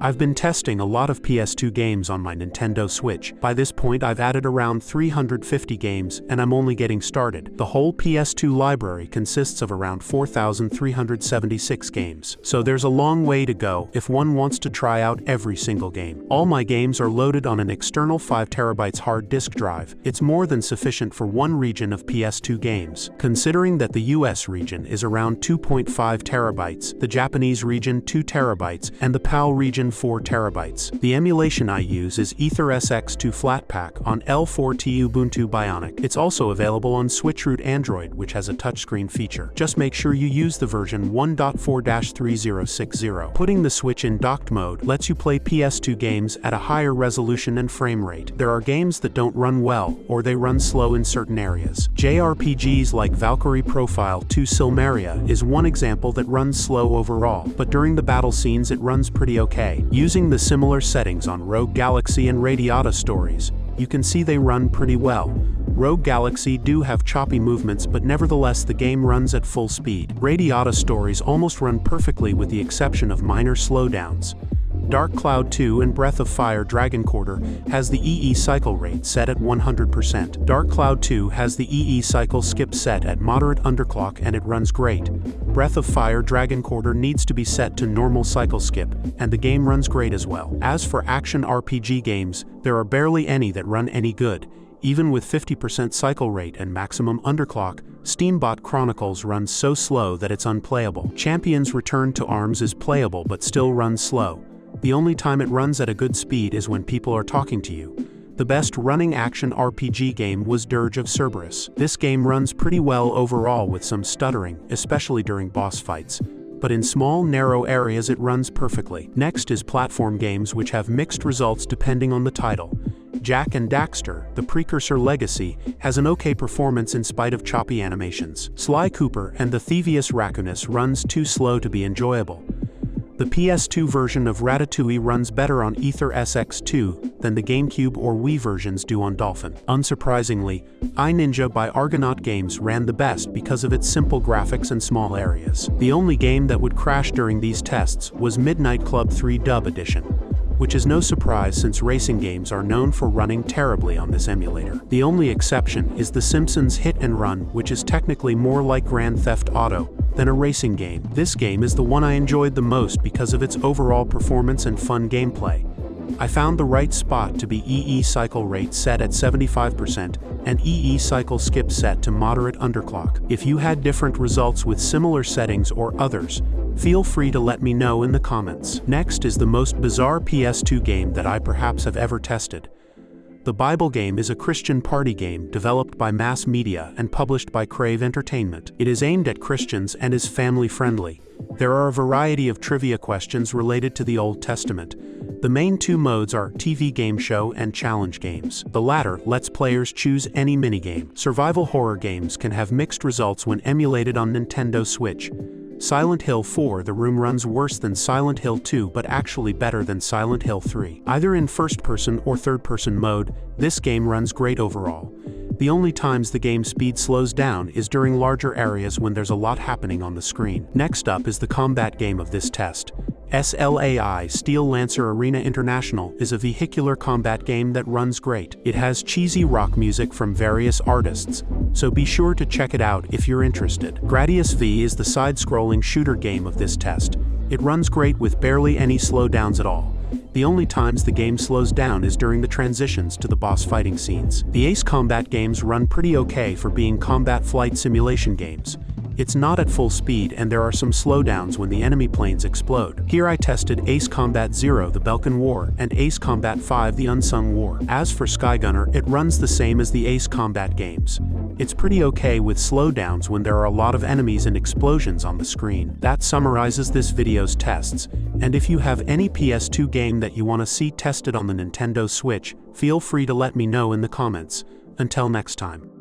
I've been testing a lot of PS2 games on my Nintendo Switch. By this point I've added around 350 games, and I'm only getting started. The whole PS2 library consists of around 4,376 games, so there's a long way to go if one wants to try out every single game. All my games are loaded on an external 5TB hard disk drive. It's more than sufficient for one region of PS2 games. Considering that the US region is around 2.5 TB, the Japanese region 2 TB, and the PAL region 4 TB. The emulation I use is AetherSX2 flatpak on L4T Ubuntu Bionic. It's also available on SwitchRoot Android, which has a touchscreen feature. Just make sure you use the version 1.4-3060. Putting the Switch in docked mode lets you play PS2 games at a higher resolution and frame rate. There are games that don't run well, or they run slow in certain areas. JRPGs like Valkyrie Profile 2 Silmeria is one example that runs slow overall, but during the battle scenes it runs pretty okay. Using the similar settings on Rogue Galaxy and Radiata Stories, you can see they run pretty well. Rogue Galaxy do have choppy movements, but nevertheless the game runs at full speed. Radiata Stories almost run perfectly with the exception of minor slowdowns. Dark Cloud 2 and Breath of Fire Dragon Quarter has the EE cycle rate set at 100%. Dark Cloud 2 has the EE cycle skip set at moderate underclock and it runs great. Breath of Fire Dragon Quarter needs to be set to normal cycle skip, and the game runs great as well. As for action RPG games, there are barely any that run any good. Even with 50% cycle rate and maximum underclock, Steambot Chronicles runs so slow that it's unplayable. Champions Return to Arms is playable but still runs slow. The only time it runs at a good speed is when people are talking to you. The best running action RPG game was Dirge of Cerberus. This game runs pretty well overall with some stuttering, especially during boss fights, but in small, narrow areas it runs perfectly. Next is platform games which have mixed results depending on the title. Jak and Daxter, the Precursor Legacy, has an okay performance in spite of choppy animations. Sly Cooper and the Thievius Raccoonus runs too slow to be enjoyable. The PS2 version of Ratatouille runs better on AetherSX2 than the GameCube or Wii versions do on Dolphin. Unsurprisingly, iNinja by Argonaut Games ran the best because of its simple graphics and small areas. The only game that would crash during these tests was Midnight Club 3 Dub Edition, which is no surprise since racing games are known for running terribly on this emulator. The only exception is the Simpsons Hit and Run, which is technically more like Grand Theft Auto than a racing game. This game is the one I enjoyed the most because of its overall performance and fun gameplay. I found the right spot to be EE cycle rate set at 75% and EE cycle skip set to moderate underclock. If you had different results with similar settings or others, feel free to let me know in the comments. Next is the most bizarre PS2 game that I perhaps have ever tested. The Bible Game is a Christian party game developed by Mass Media and published by Crave Entertainment. It is aimed at Christians and is family-friendly. There are a variety of trivia questions related to the Old Testament. The main two modes are TV Game Show and Challenge Games. The latter lets players choose any minigame. Survival horror games can have mixed results when emulated on Nintendo Switch. Silent Hill 4 The Room runs worse than Silent Hill 2 but actually better than Silent Hill 3. Either in first-person or third-person mode, this game runs great overall. The only times the game speed slows down is during larger areas when there's a lot happening on the screen. Next up is the combat game of this test. S.L.A.I. Steel Lancer Arena International is a vehicular combat game that runs great. It has cheesy rock music from various artists, so be sure to check it out if you're interested. Gradius V is the side-scrolling shooter game of this test. It runs great with barely any slowdowns at all. The only times the game slows down is during the transitions to the boss fighting scenes. The Ace Combat games run pretty okay for being combat flight simulation games. It's not at full speed and there are some slowdowns when the enemy planes explode. Here I tested Ace Combat 0 the Belkan War and Ace Combat 5 the Unsung War. As for Skygunner, it runs the same as the Ace Combat games. It's pretty okay with slowdowns when there are a lot of enemies and explosions on the screen. That summarizes this video's tests, and if you have any PS2 game that you want to see tested on the Nintendo Switch, feel free to let me know in the comments. Until next time.